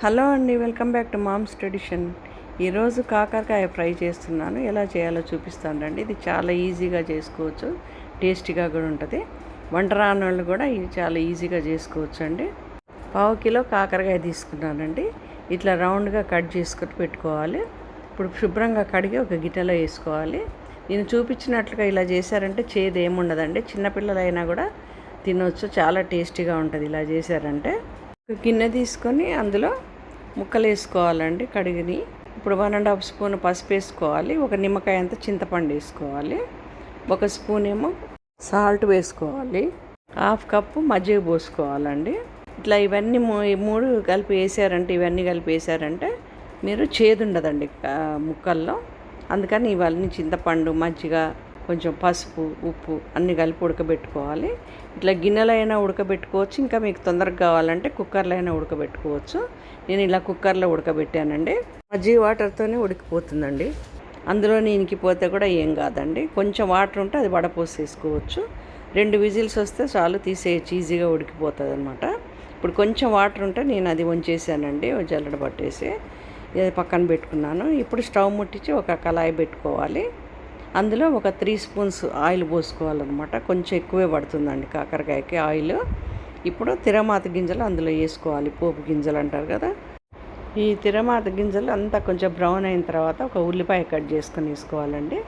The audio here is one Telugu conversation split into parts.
హలో అండి, welcome back to mom's tradition. ఈరోజు కాకరకాయ ఫ్రై చేస్తున్నాను. ఎలా చేయాలో చూపిస్తాను రండి. ఇది చాలా ఈజీగా చేసుకోవచ్చు, టేస్టీగా కూడా ఉంటుంది. వంట రాని వాళ్ళు కూడా ఇది చాలా ఈజీగా చేసుకోవచ్చు అండి. 1/2 కిలో కాకరకాయ తీసుకున్నానండి. ఇట్లా రౌండ్గా కట్ చేసుకొని పెట్టుకోవాలి. ఇప్పుడు శుభ్రంగా కడిగి ఒక గిన్నెలో వేసుకోవాలి. నేను చూపించినట్లుగా ఇలా చేశారంటే చేదు ఏముండదండి. చిన్నపిల్లలైనా కూడా తినవచ్చు, చాలా టేస్టీగా ఉంటుంది ఇలా చేశారంటే. ఒక గిన్నె తీసుకొని అందులో ముక్కలు వేసుకోవాలండి కడిగిని. ఇప్పుడు 1½ స్పూన్ పసుపు వేసుకోవాలి. ఒక నిమ్మకాయ అంత చింతపండు వేసుకోవాలి. 1 స్పూన్ ఏమో సాల్ట్ వేసుకోవాలి. 1/2 కప్పు మజ్జిగ పోసుకోవాలండి. ఇట్లా ఇవన్నీ మూడు కలిపి వేసారంటే, ఇవన్నీ కలిపి వేసారంటే మీరు చేదు ఉండదండి ముక్కల్లో. అందుకని ఇవన్నీ చింతపండు, మజ్జిగ, కొంచెం పసుపు, ఉప్పు అన్నీ కలిపి ఉడకబెట్టుకోవాలి. ఇట్లా గిన్నెలో అయినా ఉడకబెట్టుకోవచ్చు, ఇంకా మీకు తొందరగా కావాలంటే కుక్కర్లో అయినా ఉడకబెట్టుకోవచ్చు. నేను ఇలా కుక్కర్లో ఉడకబెట్టానండి. మజ్జిగ వాటర్తోనే ఉడికిపోతుందండి. అందులో ఇనికిపోతే కూడా ఏం కాదండి. కొంచెం వాటర్ ఉంటే అది వడపోసేసుకోవచ్చు. 2 విజిల్స్ వస్తే చాలు, తీసేయచ్చు, ఈజీగా ఉడికిపోతుంది అనమాట. ఇప్పుడు కొంచెం వాటర్ ఉంటే నేను అది వంచేసానండి, జల్లెడ పట్టేసి ఇది పక్కన పెట్టుకున్నాను. ఇప్పుడు స్టవ్ ముట్టించి ఒక కళాయి పెట్టుకోవాలి. అందులో ఒక 3 స్పూన్స్ ఆయిల్ పోసుకోవాలన్నమాట. కొంచెం ఎక్కువే పడుతుందండి కాకరకాయకి ఆయిల్. ఇప్పుడు తిరమాత గింజలు అందులో వేసుకోవాలి. పోపు గింజలు అంటారు కదా, ఈ తిరమాత గింజలు అంతా కొంచెం బ్రౌన్ అయిన తర్వాత ఒక ఉల్లిపాయ కట్ చేసుకొని వేసుకోవాలండి.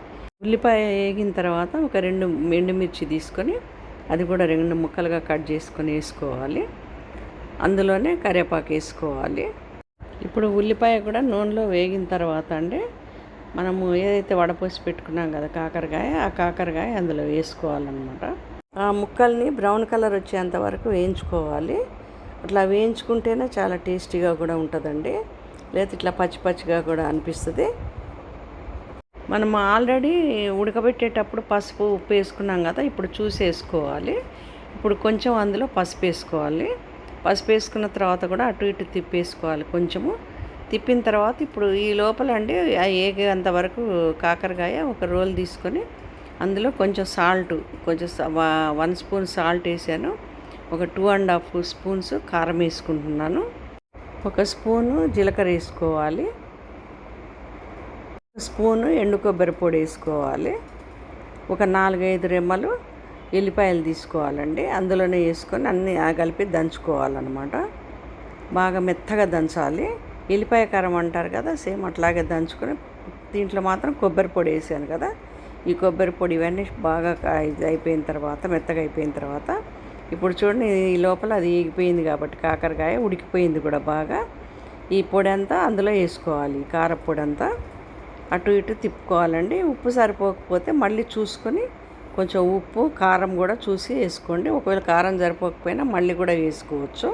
ఉల్లిపాయ వేగిన తర్వాత ఒక 2 ఎండుమిర్చి తీసుకొని అది కూడా 2 ముక్కలుగా కట్ చేసుకొని వేసుకోవాలి. అందులోనే కరివేపాకు వేసుకోవాలి. ఇప్పుడు ఉల్లిపాయ కూడా నూనెలో వేగిన తర్వాత అండి, మనము ఏదైతే వడపోసి పెట్టుకున్నాం కదా కాకరకాయ, ఆ కాకరకాయ అందులో వేసుకోవాలన్నమాట. ఆ ముక్కల్ని బ్రౌన్ కలర్ వచ్చేంత వరకు వేయించుకోవాలి. అట్లా వేయించుకుంటేనే చాలా టేస్టీగా కూడా ఉంటుందండి. లేదా ఇట్లా పచ్చి పచ్చిగా కూడా అనిపిస్తుంది. మనం ఆల్రెడీ ఉడకబెట్టేటప్పుడు పసుపు, ఉప్పు వేసుకున్నాం కదా, ఇప్పుడు చూసి వేసుకోవాలి. ఇప్పుడు కొంచెం అందులో పసుపు వేసుకోవాలి. పసుపు వేసుకున్న తర్వాత కూడా అటు ఇటు తిప్పేసుకోవాలి. కొంచెము తిప్పిన తర్వాత ఇప్పుడు ఈ లోపల అండి ఏగేంత వరకు కాకరకాయ ఒక రోల్ తీసుకొని అందులో కొంచెం సాల్ట్, కొంచెం 1 స్పూన్ సాల్ట్ వేసాను. ఒక 2½ స్పూన్స్ కారం వేసుకుంటున్నాను. 1 స్పూను జీలకర్ర వేసుకోవాలి. 1 స్పూను ఎండు కొబ్బరి పొడి వేసుకోవాలి. ఒక 4-5 రెమ్మలు ఎల్లిపాయలు తీసుకోవాలండి. అందులోనే వేసుకొని అన్నీ కలిపి దంచుకోవాలన్నమాట. బాగా మెత్తగా దంచాలి. ఎల్లిపాయ కారం అంటారు కదా, సేమ్ అట్లాగే దంచుకొని దీంట్లో మాత్రం కొబ్బరి పొడి వేసాను కదా, ఈ కొబ్బరి పొడి ఇవన్నీ బాగా అయిపోయిన తర్వాత, మెత్తగా అయిపోయిన తర్వాత ఇప్పుడు చూడండి, ఈ లోపల అది ఏగిపోయింది కాబట్టి కాకరకాయ ఉడికిపోయింది కూడా బాగా. ఈ పొడి అంతా అందులో వేసుకోవాలి. కారపొడి అంతా అటు ఇటు తిప్పుకోవాలండి. ఉప్పు సరిపోకపోతే మళ్ళీ చూసుకొని కొంచెం ఉప్పు, కారం కూడా చూసి వేసుకోండి. ఒకవేళ కారం సరిపోకపోయినా మళ్ళీ కూడా వేసుకోవచ్చు.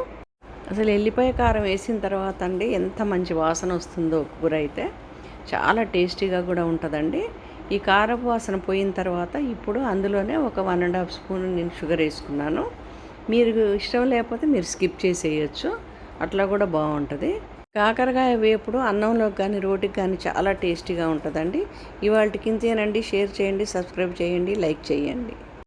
అసలు ఎల్లిపాయ కారం వేసిన తర్వాత అండి ఎంత మంచి వాసన వస్తుందో కూర అయితే, చాలా టేస్టీగా కూడా ఉంటుందండి. ఈ కారపు వాసన పోయిన తర్వాత ఇప్పుడు అందులోనే ఒక 1½ స్పూన్ నేను షుగర్ వేసుకున్నాను. మీరు ఇష్టం లేకపోతే మీరు స్కిప్ చేసేయచ్చు, అట్లా కూడా బాగుంటుంది. కాకరకాయ వేపుడు అన్నంలోకి కానీ రోటికి కానీ చాలా టేస్టీగా ఉంటుందండి. ఇవాళకి ఇంతేనండి. షేర్ చేయండి, సబ్స్క్రైబ్ చేయండి, లైక్ చేయండి.